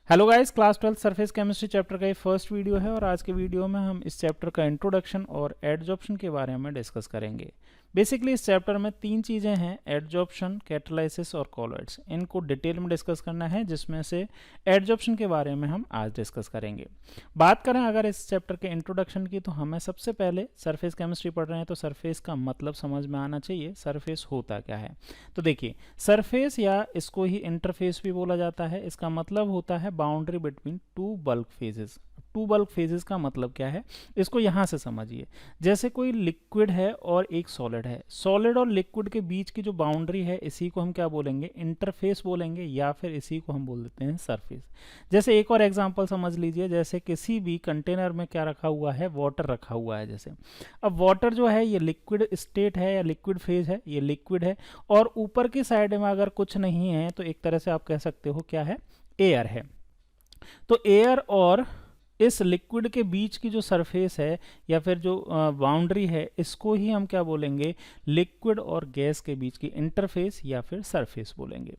Hello guys, class 12 surface chemistry chapter का ये first video है और आज के वीडियो में हम इस चैप्टर का इंट्रोडक्शन और एडजॉर्प्शन के बारे में डिस्कस करेंगे। बेसिकली इस चैप्टर में तीन चीज़ें हैं, एडजॉर्प्शन, कैटालाइसिस और कॉलॉइड्स। इनको डिटेल में डिस्कस करना है, जिसमें से एडजॉर्प्शन के बारे में हम आज डिस्कस करेंगे। बात करें अगर इस चैप्टर के इंट्रोडक्शन की, तो हमें सबसे पहले सरफेस केमिस्ट्री पढ़ रहे हैं तो सरफेस का मतलब समझ में आना चाहिए, सरफेस होता क्या है। तो देखिए, सरफेस या इसको ही इंटरफेस भी बोला जाता है, इसका मतलब होता है boundary between two bulk phases. Two bulk phases का मतलब क्या है, इसको यहां से समझिए। जैसे कोई लिक्विड है और एक सॉलिड है, सॉलिड और लिक्विड के बीच की जो बाउंड्री है, इसी को हम क्या बोलेंगे, इंटरफेस बोलेंगे, या फिर इसी को हम बोल देते हैं सरफेस। जैसे एक और एग्जांपल समझ लीजिए, जैसे किसी भी कंटेनर में क्या रखा हुआ है, वाटर रखा हुआ है। जैसे अब वाटर जो है ये लिक्विड स्टेट है या लिक्विड फेज है, ये लिक्विड है, और ऊपर की साइड में अगर कुछ नहीं है तो एक तरह से आप कह सकते हो क्या है, एयर है। तो एयर और इस लिक्विड के बीच की जो सरफेस है या फिर जो बाउंड्री है, इसको ही हम क्या बोलेंगे, लिक्विड और गैस के बीच की इंटरफेस या फिर सरफेस बोलेंगे।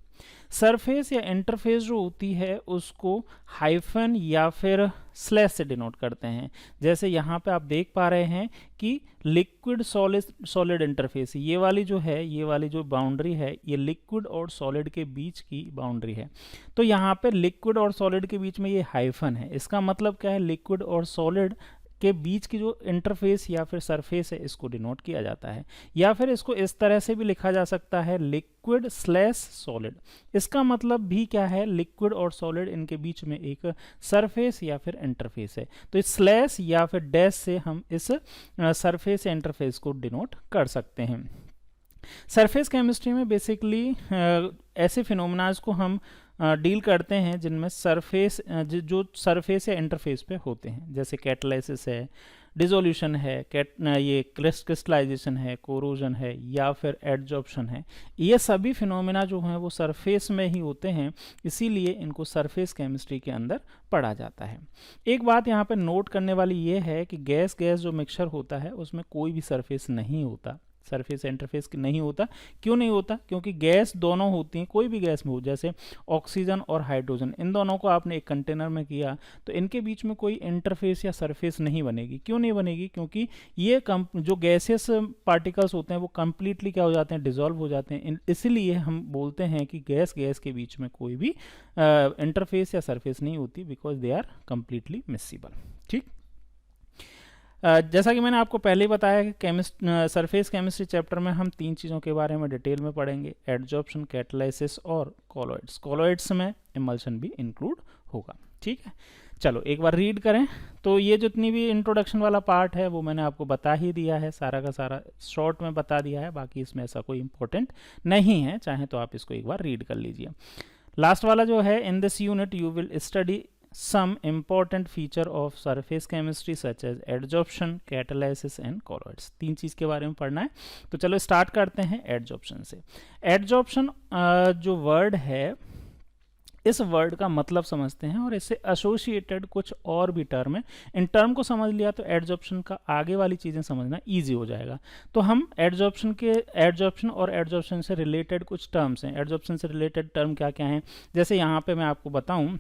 सरफेस या इंटरफेस जो होती है उसको हाइफन या फिर स्लैश से डिनोट करते हैं। जैसे यहाँ पे आप देख पा रहे हैं कि लिक्विड सॉलिड सॉलिड इंटरफेस, ये वाली जो है, ये वाली जो बाउंड्री है, ये लिक्विड और सॉलिड के बीच की बाउंड्री है। तो यहाँ पे लिक्विड और सॉलिड के बीच में ये हाइफन है, इसका मतलब क्या है, लिक्विड और सॉलिड के बीच की जो इंटरफेस या फिर सरफेस है, इसको डिनोट किया जाता है। या फिर इसको इस तरह से भी लिखा जा सकता है, लिक्विड स्लैश सॉलिड। इसका मतलब भी क्या है, लिक्विड और सॉलिड इनके बीच में एक सरफेस या फिर इंटरफेस है। तो इस स्लैश या फिर डैश से हम इस सरफेस या इंटरफेस को डिनोट कर सकते हैं। सरफेस केमिस्ट्री में बेसिकली ऐसे फिनोमेनाज को हम डील करते हैं जिनमें सरफेस जो सरफेस या इंटरफेस पे होते हैं, जैसे कैटालाइसिस है, डिसोल्यूशन है, ये क्रिस्टलाइजेशन है, कोरोजन है, या फिर एडजॉर्प्शन है। ये सभी फिनोमेना जो हैं वो सरफेस में ही होते हैं, इसीलिए इनको सरफेस केमिस्ट्री के अंदर पढ़ा जाता है। एक बात यहाँ पे नोट करने वाली ये है कि गैस गैस जो मिक्सचर होता है उसमें कोई भी सरफेस नहीं होता, सरफेस इंटरफेस नहीं होता। क्यों नहीं होता, क्योंकि गैस दोनों होती हैं, कोई भी गैस में हो, जैसे ऑक्सीजन और हाइड्रोजन, इन दोनों को आपने एक कंटेनर में किया तो इनके बीच में कोई इंटरफेस या सरफेस नहीं बनेगी। क्यों नहीं बनेगी, क्योंकि ये जो गैसियस पार्टिकल्स होते हैं वो कंप्लीटली क्या हो जाते हैं, डिजॉल्व हो जाते हैं। इसीलिए हम बोलते हैं कि गैस गैस के बीच में कोई भी इंटरफेस या सरफेस नहीं होती, because they are completely miscible. ठीक, जैसा कि मैंने आपको पहले ही बताया कि सरफेस केमिस्ट्री चैप्टर में हम तीन चीज़ों के बारे में डिटेल में पढ़ेंगे, एडजॉर्प्शन, कैटालाइसिस और कॉलॉइड्स। कॉलॉइड्स में इमल्शन भी इंक्लूड होगा। ठीक है, चलो एक बार रीड करें। तो ये जितनी भी इंट्रोडक्शन वाला पार्ट है वो मैंने आपको बता ही दिया है, सारा का सारा शॉर्ट में बता दिया है, बाकी इसमें ऐसा कोई इंपॉर्टेंट नहीं है, चाहे तो आप इसको एक बार रीड कर लीजिए। लास्ट वाला जो है, in this unit you will study some important feature of surface chemistry such as adsorption, catalysis and colloids। तीन चीज़ के बारे में पढ़ना है। तो चलो स्टार्ट करते हैं एडजॉर्प्शन से। एडजॉर्प्शन जो वर्ड है, इस वर्ड का मतलब समझते हैं और इससे एसोसिएटेड कुछ और भी टर्म है। इन टर्म को समझ लिया तो एडजॉर्प्शन का आगे वाली चीज़ें समझना ईजी हो जाएगा। तो हम एडजॉर्प्शन और एडजॉर्प्शन से रिलेटेड कुछ टर्म्स हैं। एडजॉर्प्शन से रिलेटेड टर्म क्या क्या हैं, जैसे यहाँ पे मैं आपको बताऊँ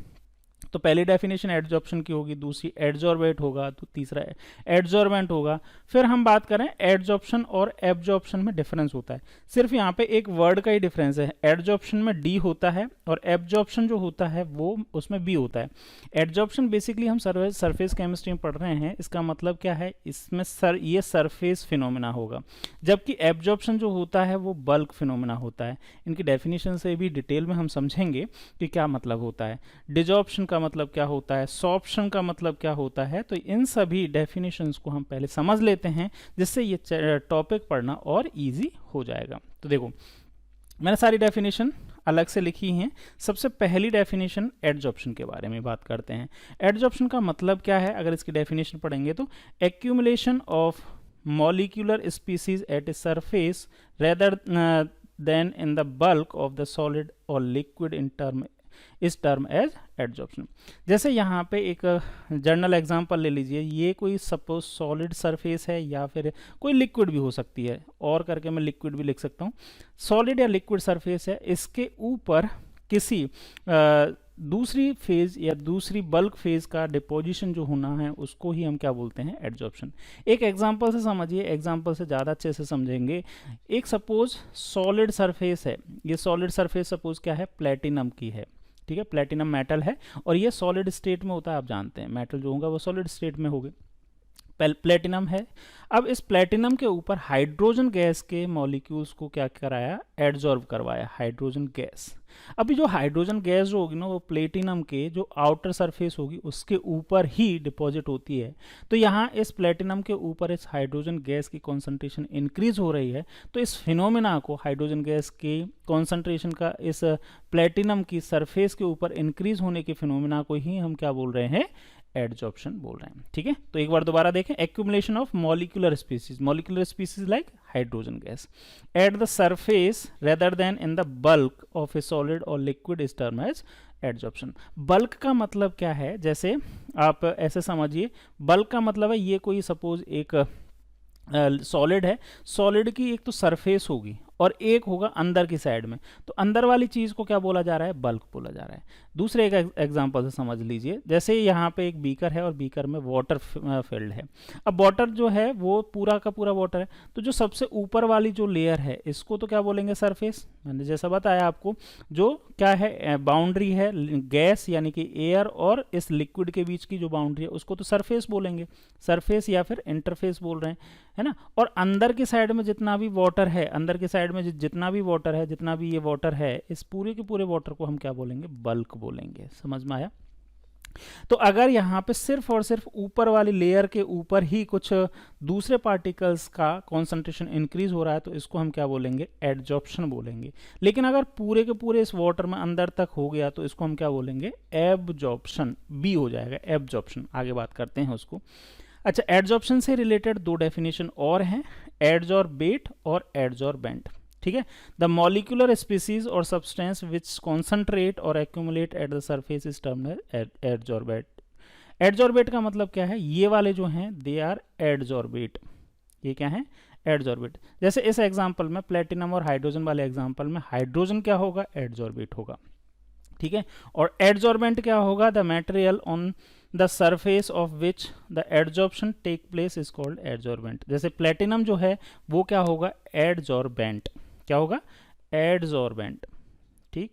तो पहली डेफिनेशन एडजॉर्प्शन की होगी, दूसरी एडजॉर्बेट होगा, तो तीसरा एडजॉर्बेंट होगा। फिर हम बात करें एडजॉर्प्शन और एब्जॉर्प्शन में डिफरेंस होता है, सिर्फ यहाँ पे एक वर्ड का ही डिफरेंस है। एडजॉर्प्शन में डी होता है और एब्जॉर्प्शन जो होता है वो उसमें बी होता है। एडजॉर्प्शन बेसिकली हम सरफेस केमिस्ट्री में पढ़ रहे हैं, इसका मतलब क्या है, इसमें ये सरफेस फिनोमेना होगा, जबकि एब्जॉर्प्शन जो होता है वो बल्क फिनोमेना होता है। इनकी डेफिनेशन से भी डिटेल में हम समझेंगे कि क्या मतलब होता है, डिजॉर्प्शन का मतलब क्या होता है, सॉर्प्शन का मतलब क्या होता है। तो इन सभी डेफिनेशंस को हम पहले समझ लेते हैं, जिससे ये टॉपिक पढ़ना और इजी हो जाएगा। तो देखो, मैंने सारी डेफिनेशन अलग से लिखी हैं। सबसे पहली डेफिनेशन एडजॉर्प्शन के बारे में बात करते हैं। एडजॉर्प्शन का मतलब क्या है, अगर इसकी डेफिनेशन पढ़ेंगे तो accumulation of molecular species at a surface rather than in the bulk of the solid और लिक्विड इन टर्म इस टर्म एज एडजॉर्प्शन। जैसे यहाँ पे एक जर्नल एग्जांपल ले लीजिए, ये कोई सपोज सॉलिड सरफेस है या फिर कोई लिक्विड भी हो सकती है, और करके मैं लिक्विड भी लिख सकता हूँ। सॉलिड या लिक्विड सरफेस है, इसके ऊपर किसी दूसरी फेज या दूसरी बल्क फेज का डिपोजिशन जो होना है उसको ही हम क्या बोलते हैं, एडजॉर्प्शन। एक एग्जांपल से समझिए, एग्जांपल से ज़्यादा अच्छे से समझेंगे। एक सपोज सॉलिड सरफेस है, ये सॉलिड सरफेस सपोज क्या है, प्लेटिनम की है, ठीक है, प्लेटिनम मेटल है और ये सॉलिड स्टेट में होता है, आप जानते हैं मेटल जो होगा वो सॉलिड स्टेट में होगा, प्लेटिनम है। अब इस प्लेटिनम के ऊपर हाइड्रोजन गैस के मॉलिक्यूल्स को क्या कराया, एडजॉर्ब करवाया, हाइड्रोजन गैस। अभी जो हाइड्रोजन गैस जो होगी ना वो प्लेटिनम के जो आउटर सरफेस होगी उसके ऊपर ही डिपॉजिट होती है। तो यहाँ इस प्लेटिनम के ऊपर इस हाइड्रोजन गैस की कॉन्सेंट्रेशन इंक्रीज हो रही है, तो इस फिनोमेना को, हाइड्रोजन गैस की कॉन्सेंट्रेशन का इस प्लेटिनम की सरफेस के ऊपर इंक्रीज होने के फिनोमेना को ही हम क्या बोल रहे हैं, एडजॉर्प्शन बोल रहे हैं। ठीक है, तो एक बार दोबारा देखें, accumulation of molecular species like hydrogen gas at the surface rather than in the bulk of a solid और liquid is term as adsorption. Bulk का मतलब क्या है, जैसे आप ऐसे समझिए, बल्क का मतलब है ये कोई सपोज एक सॉलिड है, सॉलिड की एक तो सरफेस होगी और एक होगा अंदर की साइड में, तो अंदर वाली चीज़ को क्या बोला जा रहा है, बल्क बोला जा रहा है। दूसरे एक एग्जांपल से समझ लीजिए, जैसे यहाँ पे एक बीकर है और बीकर में वाटर फिल्ड है। अब वाटर जो है वो पूरा का पूरा वाटर है, तो जो सबसे ऊपर वाली जो लेयर है इसको तो क्या बोलेंगे, सरफेस। मैंने जैसा बताया आपको, जो क्या है, बाउंड्री है गैस यानी कि एयर और इस लिक्विड के बीच की जो बाउंड्री है उसको तो सरफेस बोलेंगे, सरफेस या फिर इंटरफेस बोल रहे हैं, है ना। और अंदर की साइड में जितना भी वाटर है, अंदर की साइड में जितना भी वाटर है, जितना भी ये वाटर है, इस पूरे के पूरे वाटर को हम क्या बोलेंगे, बल्क बोलेंगे। समझ में आया। तो अगर यहाँ पे सिर्फ और सिर्फ ऊपर वाली लेयर के ऊपर ही कुछ दूसरे पार्टिकल्स का कॉन्सेंट्रेशन इंक्रीज हो रहा है तो इसको हम क्या बोलेंगे, एडजॉर्प्शन बोलेंगे। लेकिन अगर पूरे के पूरे इस वाटर में अंदर तक हो गया तो इसको हम क्या बोलेंगे, एब्जॉर्प्शन, बी हो जाएगा, एब्जॉर्प्शन। आगे बात करते हैं उसको। अच्छा, एडजॉर्प्शन से रिलेटेड दो डेफिनेशन और हैं, एडजॉर्बेट और एडजॉर्बेंट। ठीक है, द मॉलिक्यूलर स्पीसीज और सब्सटेंस विच कॉन्सेंट्रेट और accumulate at the surface is termed adsorbate. Adsorbate का मतलब क्या है, ये वाले जो हैं दे आर एडजॉर्बेट। ये क्या है, एडजॉर्बेट। जैसे इस एग्जांपल में प्लेटिनम और हाइड्रोजन वाले एग्जांपल में हाइड्रोजन क्या होगा, एडजॉर्बेट होगा। ठीक है, और एडजॉर्बेंट क्या होगा, the material on the surface of which the adsorption take place is called adsorbent. जैसे प्लेटिनम जो है वो क्या होगा, एडजॉर्बेंट। क्या होगा, एडजॉर्बेंट। ठीक,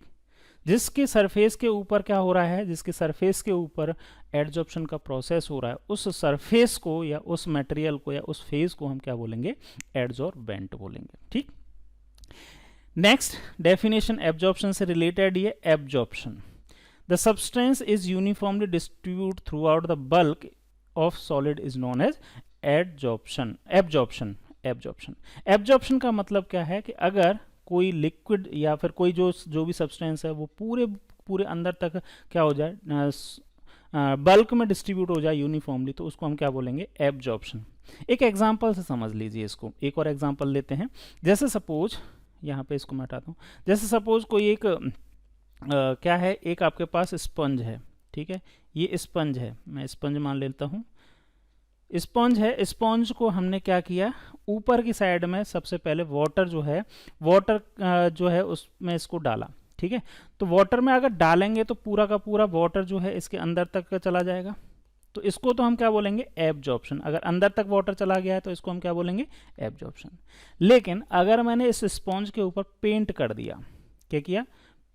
जिसके सरफेस के ऊपर क्या हो रहा है, जिसके सरफेस के ऊपर एडजॉर्प्शन का प्रोसेस हो रहा है, उस सरफेस को या उस मटेरियल को या उस फेज को हम क्या बोलेंगे, एडजॉर्बेंट बोलेंगे। ठीक, नेक्स्ट डेफिनेशन एब्जॉर्प्शन से रिलेटेड, ये absorption, the substance is uniformly distribute throughout the bulk of solid is known as adsorption. Absorption का मतलब क्या है कि अगर कोई लिक्विड या फिर कोई जो भी सब्सटेंस है वो पूरे अंदर तक क्या हो जाए, बल्क में डिस्ट्रीब्यूट हो जाए यूनिफॉर्मली, तो उसको हम क्या बोलेंगे, एब्जॉर्प्शन। एक एग्जांपल से समझ लीजिए इसको, एक और एग्जांपल लेते हैं। जैसे सपोज, यहाँ पे इसको मैं हटाता हूँ, जैसे सपोज कोई एक क्या है, एक आपके पास स्पंज है। ठीक है, ये स्पंज है, मैं स्पंज मान लेता हूँ, स्पंज है। स्पंज को हमने क्या किया, ऊपर की साइड में सबसे पहले वाटर जो है उसमें इसको डाला। ठीक है, तो वाटर में अगर डालेंगे तो पूरा का पूरा वाटर जो है इसके अंदर तक चला जाएगा, तो इसको तो हम क्या बोलेंगे, एब्जॉर्प्शन। अगर अंदर तक वाटर चला गया है तो इसको हम क्या बोलेंगे, एब्जॉर्प्शन। लेकिन अगर मैंने इस स्पंज के ऊपर पेंट कर दिया, क्या किया,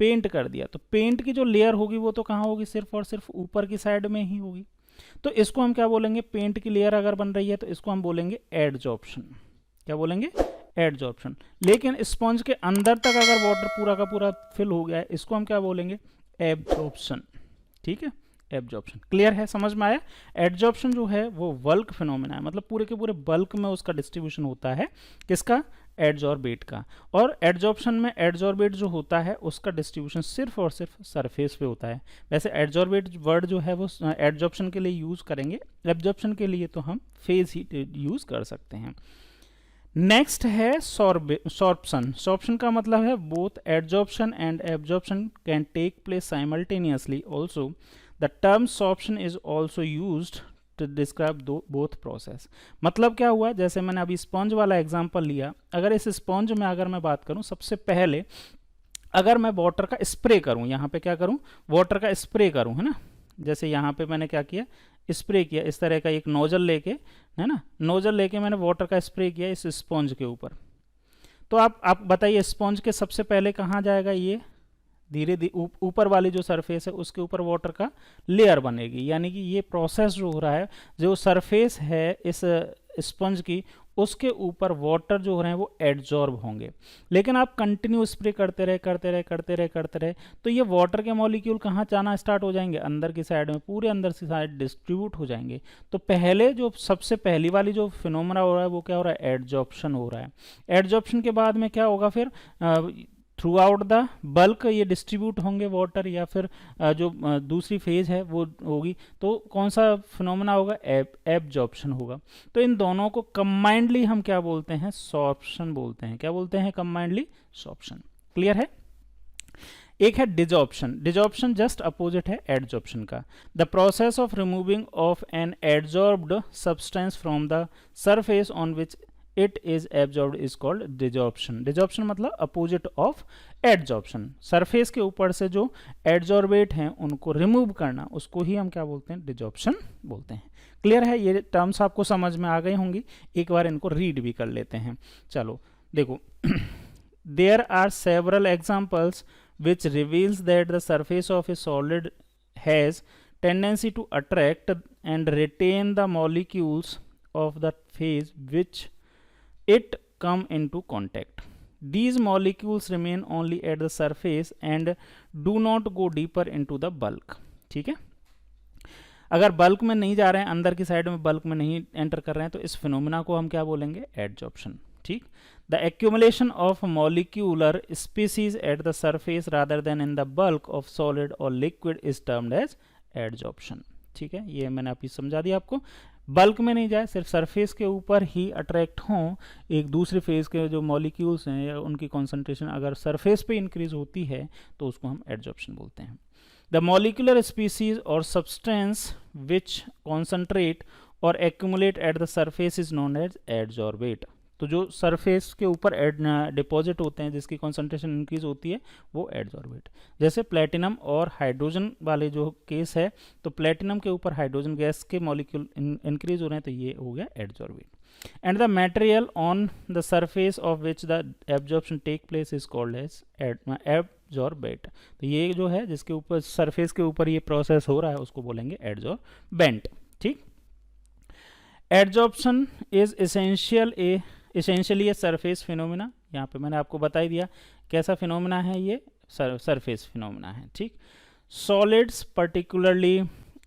पेंट कर दिया, तो पेंट की जो लेयर होगी वो तो कहाँ होगी, सिर्फ और सिर्फ ऊपर की साइड में ही होगी, तो इसको हम क्या बोलेंगे, पेंट की लेयर अगर बन रही है तो इसको हम बोलेंगे एडजॉर्प्शन। क्या बोलेंगे, एडजॉर्प्शन। लेकिन स्पंज के अंदर तक अगर वाटर पूरा का पूरा फिल हो गया है, इसको हम क्या बोलेंगे, एब्जॉर्प्शन। ठीक है, एब्जॉर्प्शन। क्लियर है, समझ में आया। एडजॉर्प्शन जो है वो बल्क फिनोमेना है, मतलब पूरे के पूरे बल्क में उसका डिस्ट्रीब्यूशन होता है, किसका, एडजॉर्बेट का। और एडजॉर्प्शन में एडजॉर्बेट जो होता है उसका डिस्ट्रीब्यूशन सिर्फ और सिर्फ सरफेस पे होता है। वैसे एडजॉर्बेट वर्ड जो है वो एडजॉर्प्शन के लिए यूज करेंगे, एब्जॉर्प्शन के लिए तो हम फेज ही यूज कर सकते हैं। नेक्स्ट है सॉर्प्शन। सॉर्प्शन का मतलब है both adsorption and absorption can take place simultaneously. Also the term sorption is also used to describe both process. मतलब क्या हुआ, जैसे मैंने अभी स्पंज वाला एग्जांपल लिया, अगर इस स्पंज में अगर मैं बात करूं, सबसे पहले अगर मैं वाटर का स्प्रे करूं, यहाँ पे क्या करूं, वाटर का स्प्रे करूं, है ना, जैसे यहाँ पे मैंने क्या किया, स्प्रे किया, इस तरह का एक नोजल लेके, है ना, नोजल लेके मैंने वाटर का स्प्रे किया इस स्पॉन्ज के ऊपर। तो आप बताइए स्पॉन्ज के सबसे पहले कहाँ जाएगा, ये धीरे धीरे ऊपर वाली जो सरफेस है उसके ऊपर वाटर का लेयर बनेगी, यानी कि ये प्रोसेस जो हो रहा है, जो सरफेस है इस स्पंज की उसके ऊपर वाटर जो हो रहे हैं वो एडजॉर्ब होंगे। लेकिन आप कंटिन्यू स्प्रे करते रहे तो ये वाटर के मॉलिक्यूल कहाँ जाना स्टार्ट हो जाएंगे, अंदर की साइड में, पूरे अंदर की साइड डिस्ट्रीब्यूट हो जाएंगे। तो पहले जो सबसे पहली वाली जो फिनोमेना हो रहा है वो क्या हो रहा है, एडजॉर्प्शन हो रहा है। एडजॉर्प्शन के बाद में क्या होगा फिर, थ्रू आउट द बल्क ये डिस्ट्रीब्यूट होंगे वाटर, या फिर जो दूसरी फेज है वो होगी, तो कौन सा फिनोमेना होगा, एब्जॉर्प्शन होगा। तो इन दोनों को कंबाइंडली हम क्या बोलते हैं, सॉर्प्शन बोलते हैं। क्या बोलते हैं, कंबाइंडली सॉर्प्शन। क्लियर है। एक है डिजॉर्प्शन। डिजॉर्प्शन जस्ट अपोजिट है एडजॉर्प्शन का। The process of removing of an adsorbed substance from the surface on which it is absorbed is called desorption. Desorption मतलब अपोजिट ऑफ एडजॉर्प्शन। सरफेस के ऊपर से जो एडजॉर्बेट हैं उनको रिमूव करना, उसको ही हम क्या बोलते हैं, डिजॉर्प्शन बोलते हैं। क्लियर है, ये टर्म्स आपको समझ में आ गई होंगी। एक बार इनको रीड भी कर लेते हैं। चलो देखो there are several examples which reveals that the surface of a solid has tendency to attract and retain the molecules of the phase which it come into contact. These molecules remain only at the surface and do not go deeper into the bulk. ठीक है, अगर bulk में नहीं जा रहे हैं, अंदर की साइड में बल्क में नहीं एंटर कर रहे हैं, तो इस फिनोमेना को हम क्या बोलेंगे, एडजॉर्प्शन। ठीक, the accumulation of molecular species at the surface rather than in the bulk of solid or liquid is termed as adsorption। ठीक है, ये मैंने अभी समझा दिया आपको। बल्क में नहीं जाए, सिर्फ सरफेस के ऊपर ही अट्रैक्ट हों एक दूसरे फेज के जो मॉलिक्यूल्स हैं या उनकी कॉन्सेंट्रेशन अगर सरफेस पे इंक्रीज होती है तो उसको हम एडजॉर्प्शन बोलते हैं। द मॉलिक्यूलर स्पीसीज और सब्सटेंस विच कॉन्सेंट्रेट और accumulate at the surface is known as adsorbate. तो जो सरफेस के ऊपर डिपॉजिट होते हैं जिसकी कॉन्सेंट्रेशन इंक्रीज होती है वो एडजॉर्बेट। जैसे प्लेटिनम और हाइड्रोजन वाले जो केस है, तो प्लेटिनम के ऊपर हाइड्रोजन गैस के मॉलिक्यूल इंक्रीज हो रहे हैं, तो ये हो गया adsorbate. And the material on the surface of which the absorption take place is called as adsorbate. तो ये जो है जिसके ऊपर सरफेस के ऊपर ये प्रोसेस हो रहा है उसको बोलेंगे एडजॉर्बेंट। ठीक, adsorption is essentially a surface phenomena. यहाँ पे मैंने आपको बता ही दिया कैसा फिनोमिना है, ये सरफेस फिनोमिना है। ठीक, solids particularly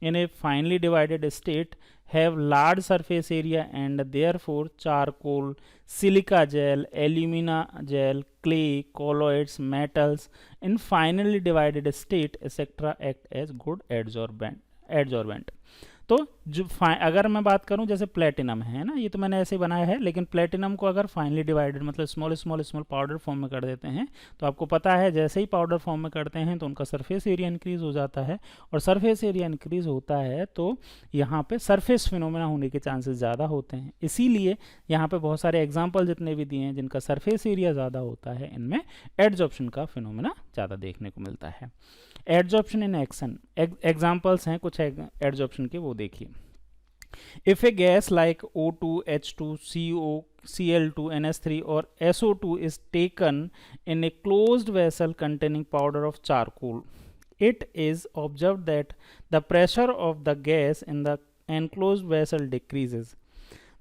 in a finely divided state have large surface area and therefore charcoal, silica gel, alumina gel, clay, colloids, metals in finely divided state etcetera act as good adsorbent. तो जो अगर मैं बात करूं जैसे platinum है ना, ये तो मैंने ऐसे ही बनाया है, लेकिन प्लेटिनम को अगर फाइनली डिवाइडेड मतलब स्मॉल पाउडर फॉर्म में कर देते हैं तो आपको पता है जैसे ही पाउडर फॉर्म में करते हैं तो उनका सरफेस एरिया इंक्रीज हो जाता है, और सरफेस एरिया इंक्रीज होता है तो यहाँ पे सरफेस फिनोमेना होने के चांसेस ज़्यादा होते हैं। इसीलिए यहाँ पे बहुत सारे एग्जाम्पल जितने भी दिए हैं जिनका सरफेस एरिया ज़्यादा होता है, इनमें एडजॉर्प्शन का फिनोमेना ज़्यादा देखने को मिलता है। एडजॉर्प्शन इन एक्शन, एग्जाम्पल्स हैं कुछ एडजॉर्प्शन के, वो देखिए। If A gas like O2, H2, CO, Cl2, NH3 और SO2 is taken in a closed vessel containing powder of charcoal, it is observed that the pressure of the gas in the enclosed vessel decreases.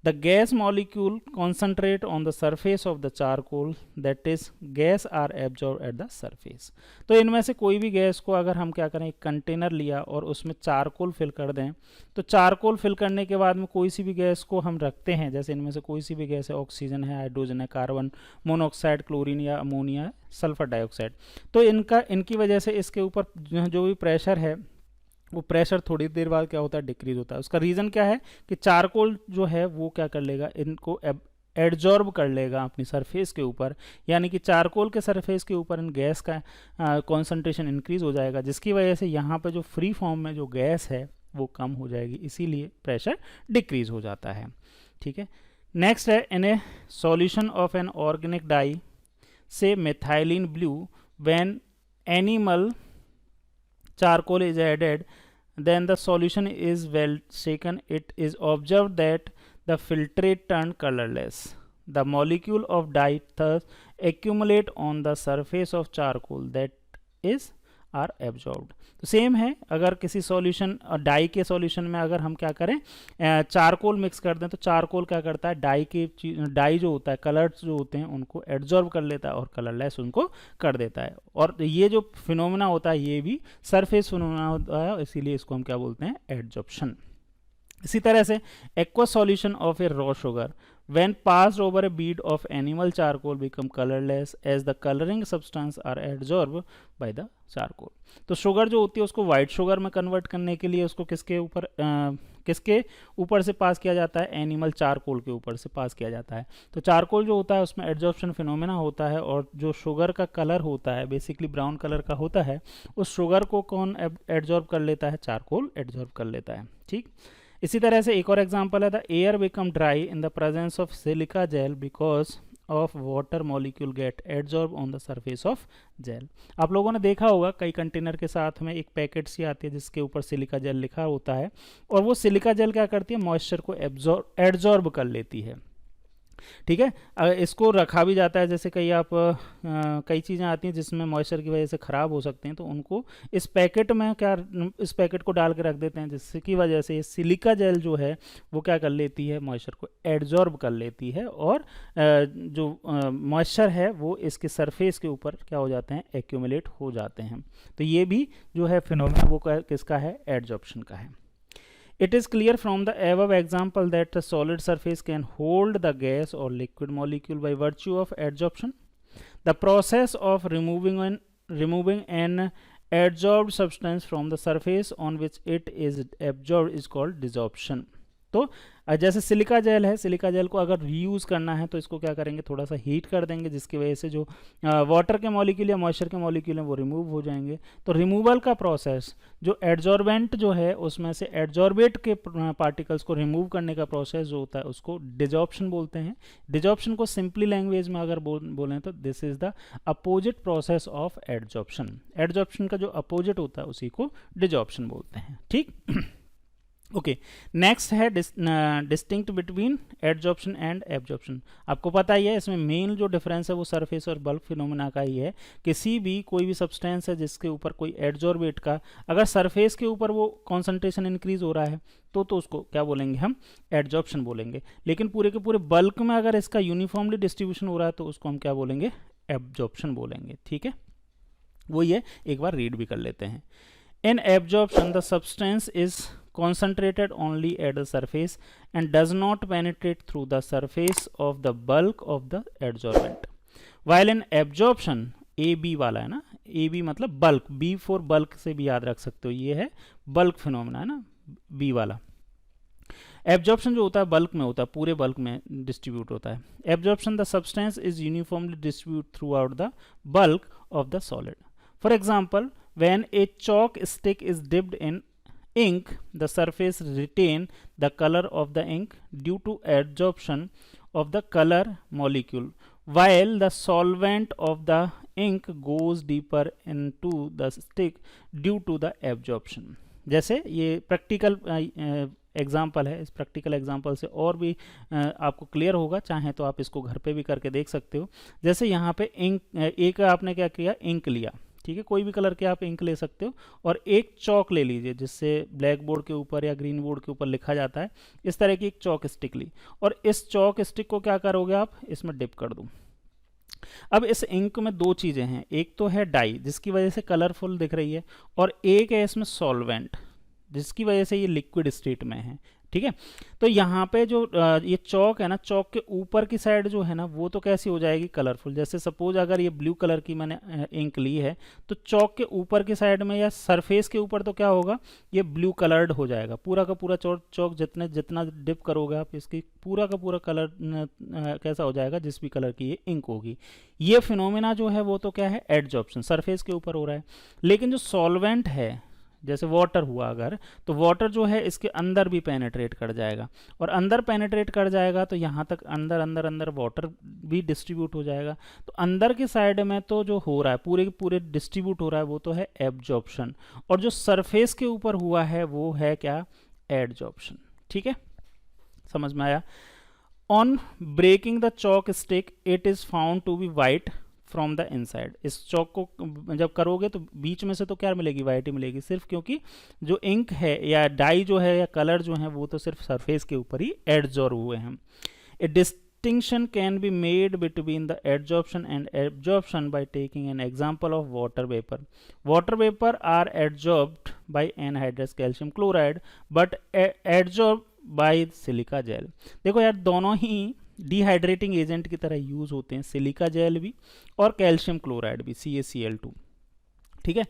The gas molecule concentrate on the surface of the charcoal, that is gas are absorbed at the surface। तो इनमें से कोई भी gas को अगर हम क्या करें, एक कंटेनर लिया और उसमें चारकोल फिल कर दें, तो चारकोल फिल करने के बाद में कोई सी भी गैस को हम रखते हैं, जैसे इनमें से कोई सी भी गैस है, ऑक्सीजन है, हाइड्रोजन है, कार्बन मोनोऑक्साइड, क्लोरीन या अमोनिया, सल्फर डाइऑक्साइड, तो इनकी वजह से इसके ऊपर जो भी प्रेशर है वो प्रेशर थोड़ी देर बाद क्या होता है, डिक्रीज होता है। उसका रीज़न क्या है कि चारकोल जो है वो क्या कर लेगा, इनको एडजॉर्ब कर लेगा अपनी सरफेस के ऊपर, यानी कि चारकोल के सरफेस के ऊपर इन गैस का कॉन्सेंट्रेशन इंक्रीज हो जाएगा, जिसकी वजह से यहाँ पे जो फ्री फॉर्म में जो गैस है वो कम हो जाएगी, इसीलिए प्रेशर डिक्रीज हो जाता है। ठीक है, नेक्स्ट है, in a solution of an organic dye से methylene blue when animal charcoal is added, then the solution is well shaken. It is observed that the filtrate turned colorless. The molecule of dye thus accumulate on the surface of charcoal that is are absorbed. तो same है, अगर किसी solution die के solution में अगर हम क्या करें चारकोल मिक्स कर दें तो चारकोल क्या करता है, डाई जो होता है, कलर्स जो होते हैं उनको एब्जॉर्ब कर लेता है और कलरलेस उनको कर देता है। और ये जो फिनोमेना होता है ये भी सरफेस फिनोमेना होता है, इसीलिए इसको हम क्या बोलते हैं, एडजॉर्प्शन। इसी तरह से aqua solution of A raw sugar when passed over a bead of animal charcoal become colorless as the coloring substance are adsorbed by the charcoal। तो शुगर जो होती है उसको वाइट शुगर में कन्वर्ट करने के लिए उसको किसके ऊपर से पास किया जाता है, एनिमल चारकोल के ऊपर से पास किया जाता है। तो चारकोल जो होता है उसमें एडजॉर्प्शन फिनोमेना होता है, और जो शुगर का कलर होता है बेसिकली ब्राउन कलर का होता है, उस शुगर को कौन एडजॉर्ब कर लेता है, चारकोल एडजॉर्ब कर लेता है। ठीक, इसी तरह से एक और एग्जांपल है, the air become dry in the presence of silica gel because of water molecule get adsorb on the surface of gel. आप लोगों ने देखा होगा कई कंटेनर के साथ में एक पैकेट सी आती है जिसके ऊपर सिलिका जेल लिखा होता है, और वो सिलिका जेल क्या करती है, मॉइस्चर को एडजॉर्ब कर लेती है। ठीक है, इसको रखा भी जाता है, जैसे कई चीज़ें आती हैं जिसमें मॉइस्चर की वजह से ख़राब हो सकते हैं, तो उनको इस पैकेट में इस पैकेट को डाल के रख देते हैं, जिसकी वजह से सिलिका जेल जो है वो क्या कर लेती है, मॉइस्चर को एडजॉर्ब कर लेती है, और जो मॉइस्चर है वो इसके सरफेस के ऊपर क्या हो जाते हैं, एक्यूमुलेट हो जाते हैं। तो ये भी जो है फिनोमेना वो किसका है, एडजॉर्प्शन का है। It is clear from the above example that a solid surface can hold the gas or liquid molecule by virtue of adsorption. The process of removing an adsorbed substance from the surface on which it is absorbed is called desorption. तो जैसे silica gel है, silica gel को अगर reuse करना है तो इसको क्या करेंगे, थोड़ा सा हीट कर देंगे, जिसकी वजह से जो वाटर के मॉलिक्यूल या मॉइस्चर के मॉलिक्यूल हैं वो रिमूव हो जाएंगे। तो रिमूवल का प्रोसेस, जो एडजॉर्बेंट जो है उसमें से एडजॉर्बेट के पार्टिकल्स को रिमूव करने का प्रोसेस जो होता है उसको डिजॉर्प्शन बोलते हैं। डिजॉर्प्शन को सिंपली लैंग्वेज में अगर बोलें तो this is the opposite process of adsorption. Adsorption का जो अपोजिट होता है उसी को डिजॉर्प्शन बोलते हैं। ठीक, ओके, नेक्स्ट है distinct between adsorption and absorption. आपको पता ही है इसमें मेन जो डिफरेंस है वो सरफेस और बल्क फिनोमेना का ही है। किसी भी कोई भी सब्सटेंस है जिसके ऊपर कोई एडजॉर्बेट का अगर सरफेस के ऊपर वो कॉन्सेंट्रेशन इंक्रीज हो रहा है तो उसको क्या बोलेंगे, हम एडजॉर्प्शन बोलेंगे। लेकिन पूरे के पूरे बल्क में अगर इसका यूनिफॉर्मली डिस्ट्रीब्यूशन हो रहा है तो उसको हम क्या बोलेंगे, एब्जॉर्प्शन बोलेंगे। ठीक है, वो ये एक बार रीड भी कर लेते हैं। इन absorption the substance is concentrated only at the surface and does not penetrate through the surface of the bulk of the adsorbent, while in absorption AB वाला है ना, AB मतलब बल्क, B फॉर बल्क से भी याद रख सकते हो, ये है बल्क फिनोमेना है ना, B वाला। एब्जॉर्प्शन जो होता है बल्क में होता है, पूरे बल्क में डिस्ट्रीब्यूट होता है। Absorption the substance is uniformly distribute throughout the bulk of the solid. For example, when A chalk stick is dipped in ink, the surface retain the color of the ink due to adsorption of the color molecule, while the solvent of the ink goes deeper into the stick due to the absorption। जैसे ये practical example है, इस practical example से और भी आपको clear होगा, चाहे तो आप इसको घर पे भी करके देख सकते हो। जैसे यहाँ पे इंक, एक आपने क्या किया, इंक लिया, ठीक है, कोई भी कलर के आप इंक ले सकते हो, और एक चौक ले लीजिए जिससे ब्लैक बोर्ड के ऊपर या ग्रीन बोर्ड के ऊपर लिखा जाता है, इस तरह की एक चौक स्टिक ली, और इस चौक स्टिक को क्या करोगे आप, इसमें डिप कर दो। अब इस इंक में दो चीज़ें हैं, एक तो है डाई जिसकी वजह से कलरफुल दिख रही है, और एक है इसमें सॉल्वेंट जिसकी वजह से ये लिक्विड स्टेट में है। ठीक है, तो यहाँ पे जो ये चौक है ना, चौक के ऊपर की साइड जो है ना वो तो कैसी हो जाएगी, कलरफुल। जैसे सपोज अगर ये ब्लू कलर की मैंने इंक ली है तो चौक के ऊपर की साइड में या सरफेस के ऊपर तो क्या होगा, ये ब्लू कलर्ड हो जाएगा। पूरा का पूरा चौक जितना डिप करोगे आप, इसकी पूरा का पूरा कलर कैसा हो जाएगा, जिस भी कलर की ये इंक होगी। ये फिनोमेना जो है वो तो क्या है, एडजॉर्प्शन, सरफेस के ऊपर हो रहा है। लेकिन जो सॉल्वेंट है, जैसे वाटर हुआ अगर, तो वाटर जो है इसके अंदर भी पेनेट्रेट कर जाएगा, और अंदर पेनेट्रेट कर जाएगा तो यहाँ तक अंदर अंदर अंदर वाटर भी डिस्ट्रीब्यूट हो जाएगा। तो अंदर की साइड में तो जो हो रहा है पूरे के पूरे डिस्ट्रीब्यूट हो रहा है वो तो है एब्जॉर्प्शन, और जो सरफेस के ऊपर हुआ है वो है क्या, एडजॉर्प्शन। ठीक है, समझ में आया। On breaking the chalk stick it is found to be white from the inside. इस चौक को जब करोगे तो बीच में से तो क्या मिलेगी, वाइट ही मिलेगी, सिर्फ क्योंकि जो इंक है या डाई जो है या कलर जो है वो तो सिर्फ सरफेस के ऊपर ही एडजॉर्ब हुए हैं। A distinction can be made between the adsorption and absorption by taking an example of water vapour. Water vapour are adsorbed by anhydrous calcium chloride but adsorb by silica gel. देखो यार, दोनों ही dehydrating agent की तरह use होते हैं, silica gel भी और calcium chloride भी, CaCl2। ठीक है,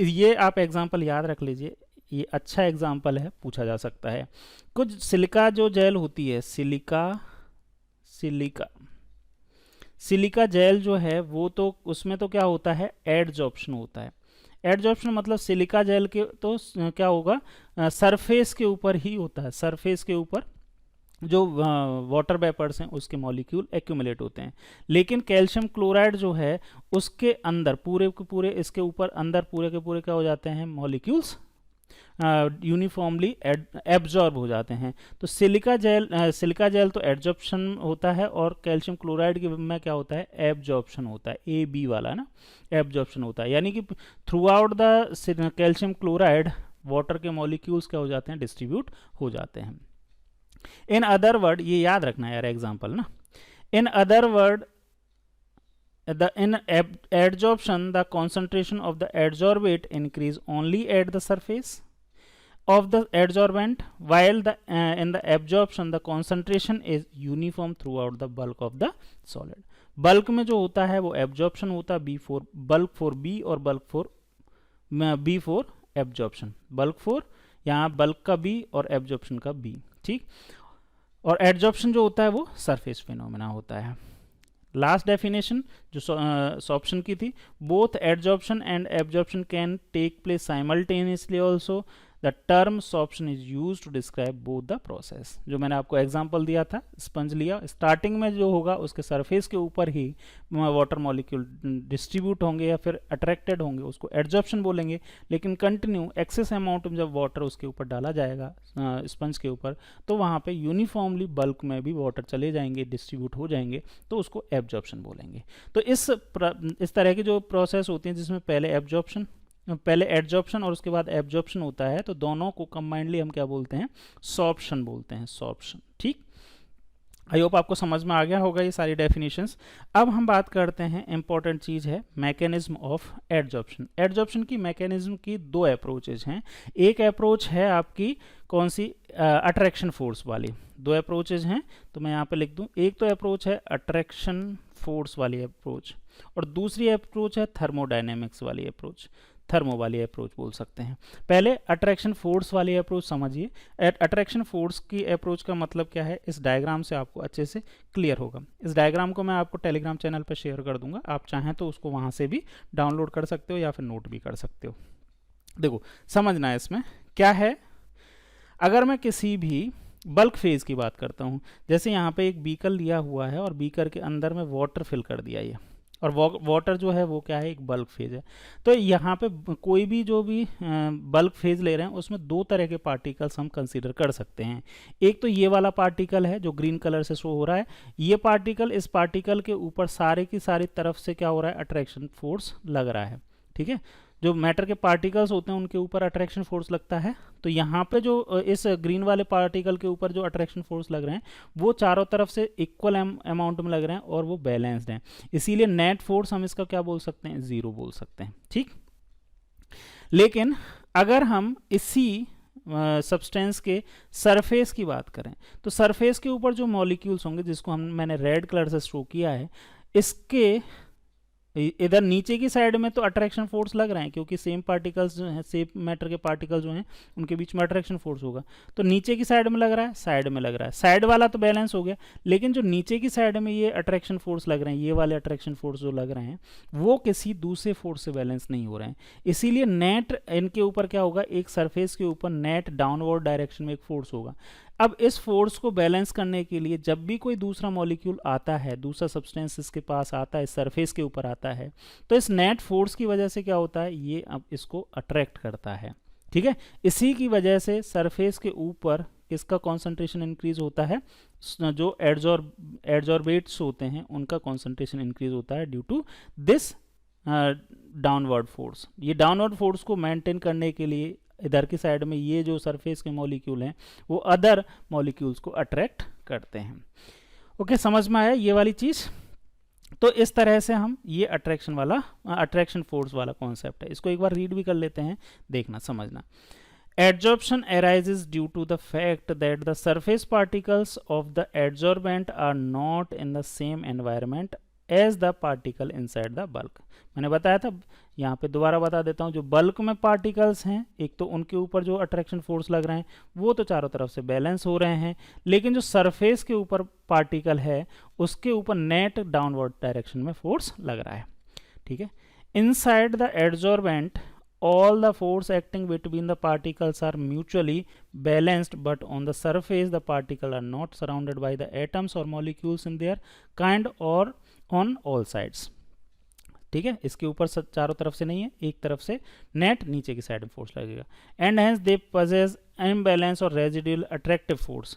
ये आप एग्जांपल याद रख लीजिए, ये अच्छा एग्जांपल है, पूछा जा सकता है। कुछ सिलिका जो जेल होती है, सिलिका जेल जो है वो तो उसमें तो क्या होता है, एडजॉर्प्शन होता है। एडजॉर्प्शन मतलब सिलिका जेल के तो क्या होगा, सरफेस के ऊपर ही होता है, सरफेस के ऊपर जो वाटर वेपर्स हैं उसके मॉलिक्यूल एक्यूमुलेट होते हैं। लेकिन कैल्शियम क्लोराइड जो है उसके अंदर पूरे के पूरे, इसके ऊपर अंदर पूरे के पूरे क्या हो जाते हैं, मॉलिक्यूल्स यूनिफॉर्मली एब्जॉर्ब हो जाते हैं। तो सिलिका जेल तो एडजॉर्प्शन होता है, और कैल्शियम क्लोराइड के में क्या होता है, एब्जॉर्प्शन होता है, AB वाला ना, एब्जॉर्प्शन होता है। यानी कि through out the calcium chloride water के मॉलिक्यूल्स क्या हो जाते हैं, डिस्ट्रीब्यूट हो जाते हैं। इन अदर वर्ड, ये याद रखना है यार एग्जाम्पल ना, in other word in adsorption the concentration of the adsorbate increase only at the surface of the adsorbent, while in the absorption the concentration is uniform throughout the bulk of the solid। Bulk में जो होता है वो absorption होता है, B4 bulk for B और bulk for B4 absorption, bulk for यहाँ bulk का B और एब्जॉर्प्शन का B। ठीक, और एडजॉर्प्शन जो होता है वो सरफेस फिनोमेना होता है। लास्ट डेफिनेशन जो सॉप्शन की थी, both adsorption and absorption can take place simultaneously also, the term sorption is use to describe both the process. जो मैंने आपको एग्जांपल दिया था, स्पंज लिया, स्टार्टिंग में जो होगा उसके सरफेस के ऊपर ही वाटर मॉलिक्यूल डिस्ट्रीब्यूट होंगे या फिर अट्रैक्टेड होंगे, उसको एडजॉर्प्शन बोलेंगे। लेकिन कंटिन्यू एक्सेस अमाउंट में जब वाटर उसके ऊपर डाला जाएगा स्पंज के ऊपर, तो वहाँ पे यूनिफॉर्मली बल्क में भी वाटर चले जाएंगे, डिस्ट्रीब्यूट हो जाएंगे, तो उसको एब्जॉर्प्शन बोलेंगे। तो इस तरह की जो प्रोसेस होती है जिसमें पहले एडजॉर्प्शन और उसके बाद एब्जॉर्प्शन होता है, तो दोनों को कंबाइंडली हम क्या बोलते हैं, सॉर्प्शन बोलते हैं, सॉर्प्शन। ठीक, आई होप आपको समझ में आ गया होगा ये सारी डेफिनेशंस। अब हम बात करते हैं, इंपॉर्टेंट चीज़ है मैकेनिज्म ऑफ एडजॉर्प्शन। एडजॉर्प्शन की मैकेनिज्म की दो अप्रोचेज हैं। एक अप्रोच है आपकी कौन सी, अट्रैक्शन फोर्स वाली। दो अप्रोचेज हैं, तो मैं यहाँ पे लिख दूँ, एक तो अप्रोच है अट्रैक्शन फोर्स वाली अप्रोच, और दूसरी अप्रोच है थर्मोडायनेमिक्स वाली अप्रोच, थर्मो वाली अप्रोच बोल सकते हैं। पहले अट्रैक्शन फोर्स वाली अप्रोच समझिए। अट्रैक्शन फोर्स की अप्रोच का मतलब क्या है, इस डायग्राम से आपको अच्छे से क्लियर होगा। इस डायग्राम को मैं आपको टेलीग्राम चैनल पर शेयर कर दूंगा, आप चाहें तो उसको वहाँ से भी डाउनलोड कर सकते हो या फिर नोट भी कर सकते हो। देखो समझना है इसमें क्या है, अगर मैं किसी भी बल्क फेज की बात करता हूँ, जैसे यहाँ पे एक बीकर लिया हुआ है और बीकर के अंदर में वाटर फिल कर दिया ये, और वाटर जो है वो क्या है, एक बल्क फेज है। तो यहाँ पे कोई भी जो भी बल्क फेज ले रहे हैं उसमें दो तरह के पार्टिकल्स हम कंसीडर कर सकते हैं। एक तो ये वाला पार्टिकल है जो ग्रीन कलर से शो हो रहा है, ये पार्टिकल, इस पार्टिकल के ऊपर सारे की सारी तरफ से क्या हो रहा है, अट्रैक्शन फोर्स लग रहा है। ठीक है, जो मैटर के पार्टिकल्स होते हैं उनके ऊपर अट्रैक्शन फोर्स लगता है। तो यहाँ पे जो इस ग्रीन वाले पार्टिकल के ऊपर जो अट्रैक्शन फोर्स लग रहे हैं वो चारों तरफ से इक्वल अमाउंट में लग रहे हैं और वो बैलेंस्ड हैं, इसीलिए नेट फोर्स हम इसका क्या बोल सकते हैं, जीरो बोल सकते हैं। ठीक, लेकिन अगर हम इसी सब्सटेंस के सरफेस की बात करें, तो सरफेस के ऊपर जो मॉलिक्यूल्स होंगे, जिसको मैंने रेड कलर से शो किया है, इसके इधर नीचे की साइड में तो अट्रैक्शन फोर्स लग रहे हैं, क्योंकि सेम पार्टिकल्स जो हैं, सेम मैटर के पार्टिकल्स जो हैं, उनके बीच में अट्रैक्शन फोर्स होगा। तो नीचे की साइड में लग रहा है, साइड में लग रहा है, साइड वाला तो बैलेंस हो गया, लेकिन जो नीचे की साइड में ये अट्रैक्शन फोर्स लग रहे हैं, ये वाले अट्रैक्शन फोर्स जो लग रहे हैं, वो किसी दूसरे फोर्स से बैलेंस नहीं हो रहे हैं। इसीलिए नेट इनके ऊपर क्या होगा, एक सरफेस के ऊपर नेट डाउनवर्ड डायरेक्शन में एक फोर्स होगा। अब इस फोर्स को बैलेंस करने के लिए जब भी कोई दूसरा मॉलिक्यूल आता है, दूसरा सब्सटेंस इसके पास आता है, सरफेस के ऊपर आता है, तो इस नेट फोर्स की वजह से क्या होता है, ये अब इसको अट्रैक्ट करता है। ठीक है, इसी की वजह से सरफेस के ऊपर किसका कॉन्सेंट्रेशन इंक्रीज होता है, जो एडजॉर्बेट्स होते हैं उनका कॉन्सेंट्रेशन इंक्रीज होता है due to this downward force. ये डाउनवर्ड फोर्स को मेंटेन करने के लिए इधर की साइड में ये जो सरफेस के मॉलिक्यूल हैं वो अदर मॉलिक्यूल्स को अट्रैक्ट करते हैं। ओके, समझ में आया ये वाली चीज़? तो इस तरह से हम ये अट्रैक्शन फोर्स वाला कॉन्सेप्ट है, इसको एक बार रीड भी कर लेते हैं, देखना समझना। Adsorption arises due to the fact that the surface particles of the adsorbent are not in the same environment as the particle inside the bulk। मैंने बताया था, यहाँ पे दोबारा बता देता हूँ, जो बल्क में पार्टिकल्स हैं, एक तो उनके ऊपर जो अट्रैक्शन फोर्स लग रहे हैं वो तो चारों तरफ से बैलेंस हो रहे हैं, लेकिन जो सरफेस के ऊपर पार्टिकल है उसके ऊपर नेट डाउनवर्ड डायरेक्शन में फोर्स लग रहा है। ठीक है, inside the adsorbent all the force acting between the particles are mutually balanced, but on the surface the particles are not surrounded by the atoms or molecules in their kind or on all sides। ठीक है, इसके ऊपर चारों तरफ से नहीं है, एक तरफ से नेट नीचे की साइड में फोर्स लगेगा। And hence they possess imbalance or residual attractive force।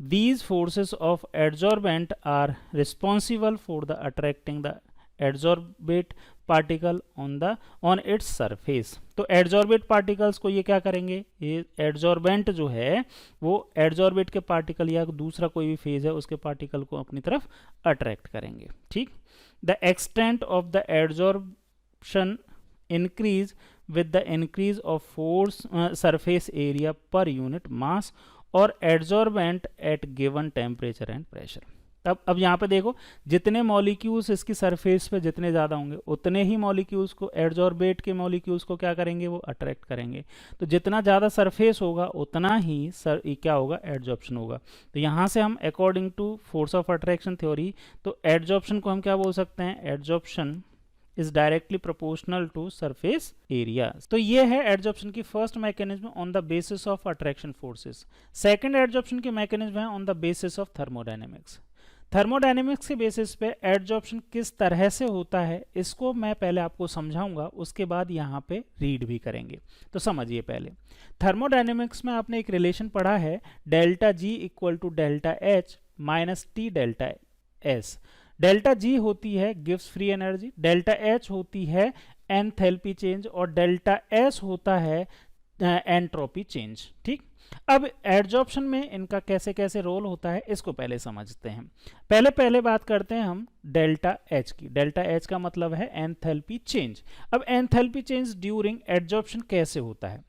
These forces of adsorbent are responsible for the attracting the adsorbate particle on its surface. तो एडजॉर्बेट पार्टिकल्स को ये क्या करेंगे, ये एडजॉर्बेंट जो है वो एडजॉर्बेट के पार्टिकल या दूसरा कोई भी फेज है उसके पार्टिकल को अपनी तरफ अट्रैक्ट करेंगे। ठीक, the extent of the adsorption increase with the increase of force surface area per unit mass और adsorbent at given temperature and pressure. अब यहाँ पे देखो, जितने मॉलिक्यूल्स इसकी सरफेस पे जितने ज़्यादा होंगे उतने ही मॉलिक्यूल्स को, एडजॉर्बेट के मॉलिक्यूल्स को क्या करेंगे, वो अट्रैक्ट करेंगे। तो जितना ज़्यादा सरफेस होगा उतना ही क्या होगा, एडजॉर्प्शन होगा। तो यहाँ से हम according to force of attraction theory, तो एडजॉर्प्शन को हम क्या बोल सकते हैं, adsorption is directly proportional to surface area. तो ये है एडजॉर्प्शन की first mechanism on the basis of attraction forces. Second adsorption की मैकेनिज्म है on the basis of thermodynamics. Thermodynamics के बेसिस पे एडजॉर्प्शन किस तरह से होता है इसको मैं पहले आपको समझाऊंगा, उसके बाद यहाँ पे रीड भी करेंगे। तो समझिए, पहले थर्मोडायनेमिक्स में आपने एक रिलेशन पढ़ा है, delta G equal to delta H minus T delta S. Delta G होती है gives free energy, delta H होती है एंथैल्पी चेंज और डेल्टा एस होता है एंट्रोपी चेंज। ठीक, अब एडजॉर्प्शन में इनका कैसे कैसे रोल होता है इसको पहले समझते हैं। पहले बात करते हैं हम डेल्टा एच की। डेल्टा एच का मतलब है एंथैल्पी चेंज। अब एंथैल्पी चेंज ड्यूरिंग एडजॉर्प्शन कैसे होता है,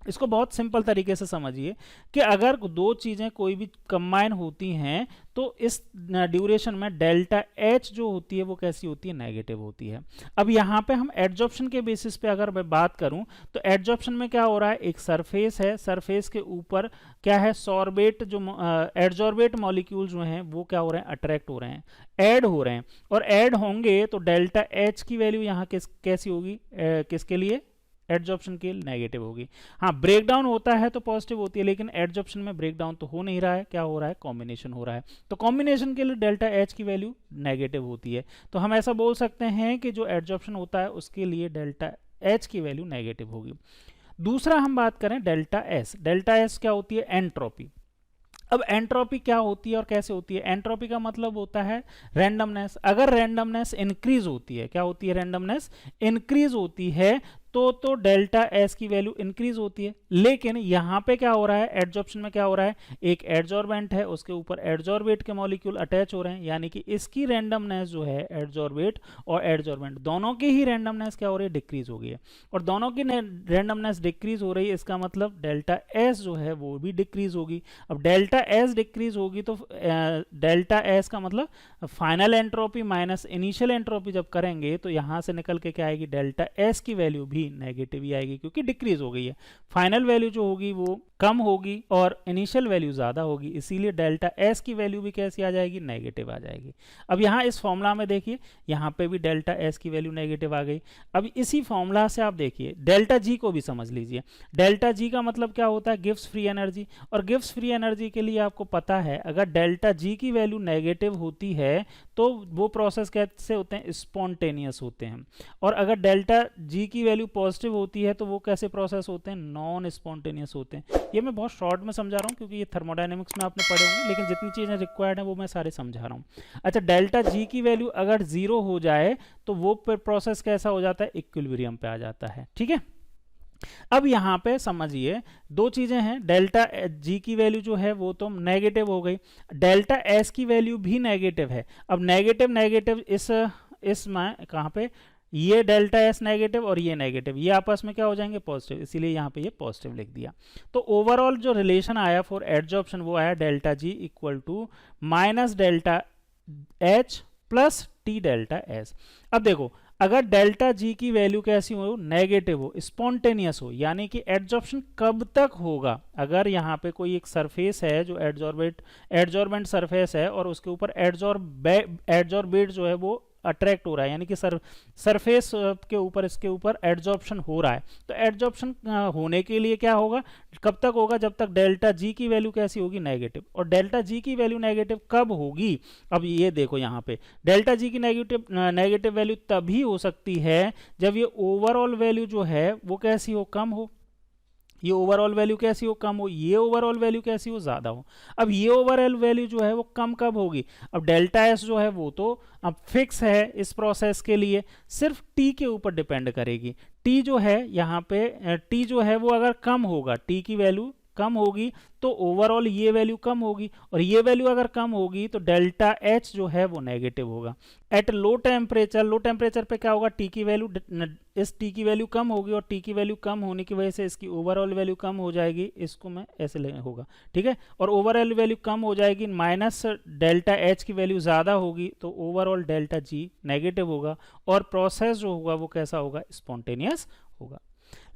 इसको बहुत सिंपल तरीके से समझिए कि अगर दो चीज़ें कोई भी कंबाइन होती हैं तो इस ड्यूरेशन में डेल्टा एच जो होती है वो कैसी होती है, नेगेटिव होती है। अब यहाँ पे हम एडजॉर्प्शन के बेसिस पे अगर मैं बात करूँ तो एडजॉर्प्शन में क्या हो रहा है, एक सरफेस है, सरफेस के ऊपर क्या है, सॉर्बेट जो एडजॉर्बेट मॉलिक्यूल जो हैं वो क्या हो रहे हैं, अट्रैक्ट हो रहे हैं, ऐड हो रहे हैं, और ऐड होंगे तो डेल्टा एच की वैल्यू यहाँ कैसी होगी, किसके लिए, एडजॉर्प्शन के नेगेटिव होगी। हाँ, ब्रेकडाउन होता है तो पॉजिटिव होती है, लेकिन एडजॉर्प्शन में ब्रेकडाउन तो हो नहीं रहा है, क्या हो रहा है, कॉम्बिनेशन हो रहा है। तो कॉम्बिनेशन के लिए डेल्टा एच की वैल्यू नेगेटिव होती है। तो हम ऐसा बोल सकते हैं कि जो एडजॉर्प्शन होता है उसके लिए डेल्टा एच की वैल्यू नेगेटिव होगी। दूसरा हम बात करें डेल्टा एस। डेल्टा एस क्या होती है, एंट्रोपी। अब एंट्रोपी क्या होती है और कैसे होती है, एंट्रोपी का मतलब होता है रैंडमनेस। अगर रैंडमनेस इंक्रीज होती है, क्या होती है, रैंडमनेस इंक्रीज होती है, तो डेल्टा एस की वैल्यू इंक्रीज होती है। लेकिन यहाँ पे क्या हो रहा है, एडजॉर्प्शन में क्या हो रहा है, एक एडजॉर्बेंट है, उसके ऊपर एडजॉर्बेट के मॉलिक्यूल अटैच हो रहे हैं, यानी कि इसकी रैंडमनेस जो है एडजॉर्बेट और एडजॉर्बेंट दोनों की ही रैंडमनेस क्या हो रही है, डिक्रीज हो गई है। और दोनों की रैंडमनेस डिक्रीज हो रही है, इसका मतलब डेल्टा एस जो है वो भी डिक्रीज होगी। अब डेल्टा एस डिक्रीज होगी तो डेल्टा एस का मतलब final entropy minus initial entropy जब करेंगे तो यहां से निकल के क्या आएगी, डेल्टा एस की वैल्यू भी नेगेटिव ही आएगी, क्योंकि डिक्रीज हो गई है। फाइनल वैल्यू जो होगी वो कम होगी और इनिशियल वैल्यू ज्यादा होगी, इसीलिए डेल्टा एस की वैल्यू भी कैसी आ जाएगी, नेगेटिव आ जाएगी। अब यहाँ इस फॉर्मूला में देखिए, यहाँ पे भी डेल्टा एस की वैल्यू नेगेटिव आ गई। अब इसी फॉर्मूला से आप देखिए डेल्टा जी को भी समझ लीजिए। डेल्टा जी का मतलब क्या होता है, गिव्स फ्री एनर्जी। और गिव्स फ्री एनर्जी के लिए आपको पता है, अगर डेल्टा जी की वैल्यू नेगेटिव होती है तो वो प्रोसेस कैसे होते हैं, स्पॉन्टेनियस होते हैं। और अगर डेल्टा जी की वैल्यू पॉजिटिव होती है तो वो कैसे प्रोसेस होते हैं, नॉन स्पॉन्टेनियस होते हैं। ये मैं बहुत शॉर्ट में समझा रहा हूँ क्योंकि ये थर्मोडायनेमिक्स में आपने पढ़े होंगे, लेकिन जितनी चीज़ें रिक्वायर्ड हैं वो मैं सारे समझा रहा हूँ। अच्छा, डेल्टा जी की वैल्यू अगर 0 हो जाए तो वो प्रोसेस कैसा हो जाता है, इक्विलिब्रियम पे आ जाता है। ठीक है, अब यहाँ पे समझिए दो चीजें हैं, डेल्टा जी की वैल्यू जो है वो तो नेगेटिव हो गई, डेल्टा एस की वैल्यू भी नेगेटिव है। अब नेगेटिव नेगेटिव इस में कहाँ पे, ये डेल्टा एस नेगेटिव और ये नेगेटिव, ये आपस में क्या हो जाएंगे, पॉजिटिव, इसीलिए यहाँ पे ये पॉजिटिव लिख दिया। तो ओवरऑल जो रिलेशन आया फॉर एडजॉर्प्शन वो आया delta G equal to minus delta H plus T delta S. अब देखो, अगर डेल्टा जी की वैल्यू कैसी हो, नेगेटिव हो, स्पॉन्टेनियस हो, यानी कि एडजॉर्प्शन कब तक होगा, अगर यहाँ पे कोई एक सरफेस है जो एडजॉर्बेंट सरफेस है और उसके ऊपर एडजॉर्बेट जो है वो अट्रैक्ट हो रहा है, यानी कि सरफेस के ऊपर इसके ऊपर एडजॉर्प्शन हो रहा है, तो एडजॉर्प्शन होने के लिए क्या होगा, कब तक होगा, जब तक डेल्टा जी की वैल्यू कैसी होगी, नेगेटिव। और डेल्टा जी की वैल्यू नेगेटिव कब होगी, अब ये देखो यहाँ पे डेल्टा जी की नेगेटिव वैल्यू तभी हो सकती है जब ये ओवरऑल वैल्यू जो है वो कैसी हो, कम हो। ये ओवरऑल वैल्यू कैसी हो, कम हो, ये ओवरऑल वैल्यू कैसी हो, ज्यादा हो। अब ये ओवरऑल वैल्यू जो है वो कम कब होगी, अब डेल्टा एस जो है वो तो अब फिक्स है इस प्रोसेस के लिए, सिर्फ टी के ऊपर डिपेंड करेगी। टी जो है यहाँ पे, टी जो है वो अगर कम होगा, टी की वैल्यू कम होगी तो ओवरऑल ये वैल्यू कम होगी, और ये वैल्यू अगर कम होगी तो डेल्टा एच जो है वो नेगेटिव होगा। एट लो टेम्परेचर पे क्या होगा, टी की वैल्यू, इस टी की वैल्यू कम होगी, और टी की वैल्यू कम होने की वजह से इसकी ओवरऑल वैल्यू कम हो जाएगी, इसको मैं ऐसे ले होगा, ठीक है। और ओवरऑल वैल्यू कम हो जाएगी, माइनस डेल्टा एच की वैल्यू ज़्यादा होगी, तो ओवरऑल डेल्टा जी नेगेटिव होगा, और प्रोसेस जो होगा वो कैसा होगा, स्पॉन्टेनियस होगा।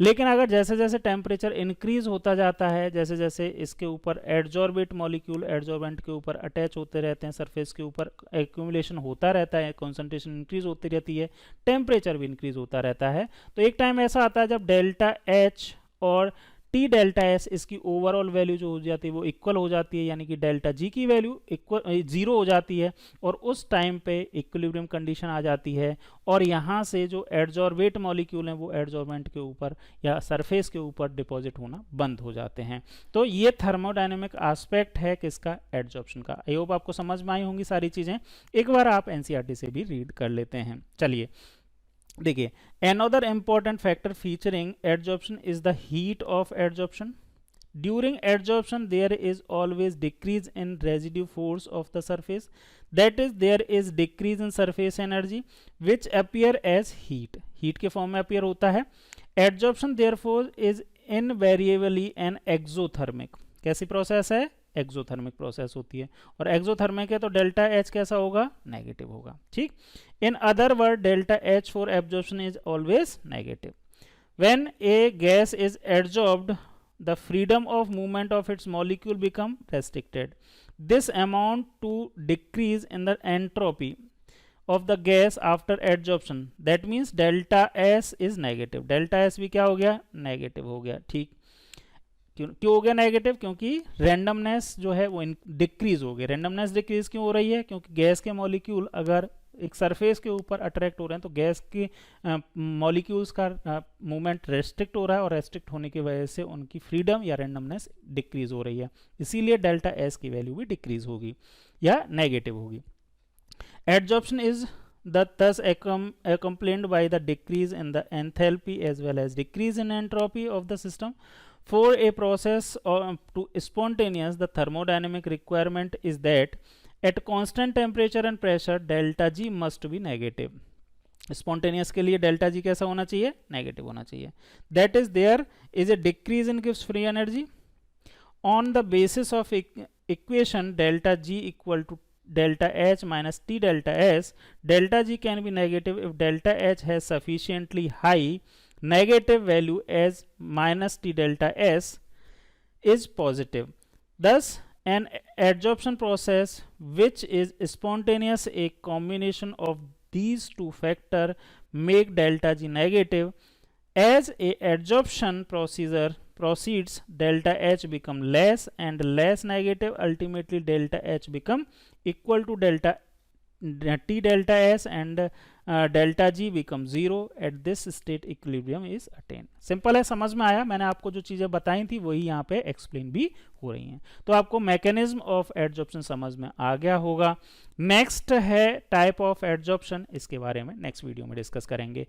लेकिन अगर जैसे जैसे टेम्परेचर इंक्रीज होता जाता है, जैसे जैसे इसके ऊपर एडजॉर्बेट मॉलिक्यूल एडजॉर्बेंट के ऊपर अटैच होते रहते हैं, सरफेस के ऊपर एक्यूमुलेशन होता रहता है, कॉन्सेंट्रेशन इंक्रीज होती रहती है, टेम्परेचर भी इंक्रीज होता रहता है, तो एक टाइम ऐसा आता है जब डेल्टा एच और टी डेल्टा एस इसकी ओवरऑल वैल्यू जो हो जाती है वो इक्वल हो जाती है, यानी कि डेल्टा जी की वैल्यू इक्वल 0 हो जाती है, और उस टाइम पे इक्विलिब्रियम कंडीशन आ जाती है, और यहाँ से जो एडजॉर्बेट मॉलिक्यूल हैं वो एडजॉर्बेंट के ऊपर या सरफेस के ऊपर डिपॉजिट होना बंद हो जाते हैं। तो ये थर्मोडायनेमिक एस्पेक्ट है किसका, एडजॉर्प्शन का। आई होप आपको समझ में आई होंगी सारी चीज़ें, एक बार आप एनसीईआरटी से भी रीड कर लेते हैं। चलिए देखिए, another important factor featuring adsorption is the heat of adsorption. During adsorption there is always decrease in residue force of the surface, that is there is decrease in surface energy which appear as heat के form में appear होता है। Adsorption therefore is invariably an exothermic, कैसी process है, exothermic process होती है, और exothermic है तो डेल्टा एच कैसा होगा, नेगेटिव होगा, ठीक। In other word delta H for absorption is always negative. When A gas is absorbed the freedom of movement of its molecule become restricted. This amount to decrease in the entropy of the gas after adsorption, that means delta S is negative, delta S भी क्या हो गया, negative हो गया, ठीक। क्यों हो गया नेगेटिव, क्योंकि रैंडमनेस जो है वो डिक्रीज हो गई। रैंडमनेस डिक्रीज क्यों हो रही है, क्योंकि गैस के मॉलिक्यूल अगर एक सरफेस के ऊपर अट्रैक्ट हो रहे हैं तो गैस के मॉलिक्यूल्स का मूवमेंट रेस्ट्रिक्ट हो रहा है, और रेस्ट्रिक्ट होने की वजह से उनकी फ्रीडम या रैंडमनेस डिक्रीज हो रही है, इसीलिए डेल्टा एस की वैल्यू भी डिक्रीज होगी या नेगेटिव होगी। Adsorption is thus accompanied by the decrease in the enthalpy as well as decrease in entropy of the system. For a process to spontaneous, the thermodynamic requirement is that at constant temperature and pressure delta G must be negative. Spontaneous के लिए delta G कैसा होना चाहिए? Negative होना चाहिए. That is there is a decrease in गिव्स free energy. On the basis of equation delta G equal to delta H minus T delta S, delta G can be negative if delta H has sufficiently high negative value as minus T delta S is positive. Thus, an adsorption process which is spontaneous, a combination of these two factors make delta G negative. As a adsorption procedure proceeds, delta H become less and less negative. Ultimately, delta H become equal to delta T delta S and delta G become 0. At this state, equilibrium is attained. Simple है, समझ में आया. मैंने आपको जो चीज़ें बताई थी वही यहाँ पे एक्सप्लेन भी हो रही हैं. तो आपको मैकेनिज्म ऑफ एडजॉर्प्शन समझ में आ गया होगा. नेक्स्ट है टाइप ऑफ एडजॉर्प्शन. इसके बारे में नेक्स्ट वीडियो में डिस्कस करेंगे.